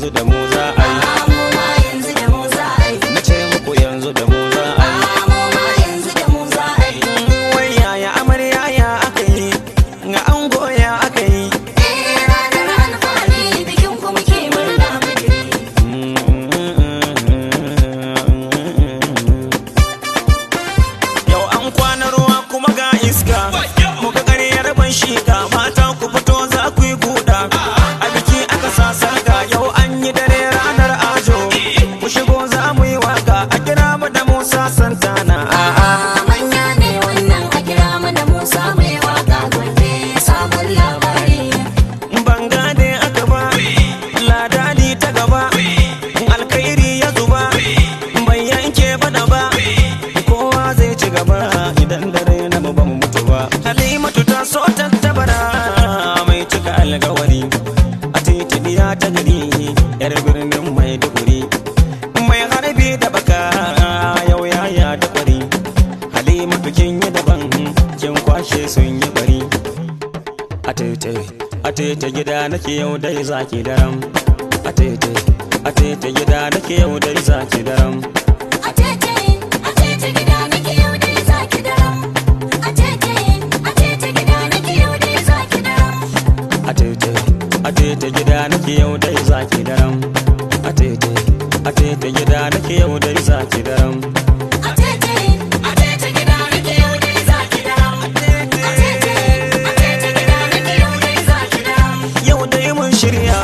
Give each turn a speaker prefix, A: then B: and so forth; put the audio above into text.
A: yanzu da mu za a yi.
B: mu ma yanzu da mu za a yi.
A: Na ce muku yanzu da mu za a yi.
B: mu ma yanzu da mu za a yi.
A: Wai yaya amarya ya aka yi, ga ango ya aka yi.
B: Ranar alfahari bikin ku muke murna muke.
A: Yau an kwana ruwa kuma ga iska, muka ƙaryar ban shiga, mata ku fito za ku yi guda. A biki aka sa sarga, yau an yi dare ranar ajo. Ku shigo za mu yi waka, a kira mu da Musa Santana.
B: Manya ne wannan a kira mu da Musa mai waka gobe sabon labari.
A: Ban gane aka ba, ladadi ta gaba, alkhairi ya zuba, bai yanke bada ba, kowa zai ci gaba idan dare na mu ba mu mutu ba. Halimatu ta so tattabara mai cika alkawari, a titiliya ta gari, yar birnin Maiduguri, mai harbi da baka yau yaya da kwari. Halimatu kin yi daban, kin kwashe sun yi bari. A tete gida nake yau dai zaki daram. A tete gida nake yau dai zaki daram.
B: A tete gida nake yau dai zaki daram. A tete gida nake yau dai zaki daram.
A: A tete gida nake yau dai zaki daram. A tete gida nake yau dai zaki daram.
B: A tete gida nake yau dai zaki daram. A tete gida nake yau dai zaki daram.
A: Yau dai mun shirya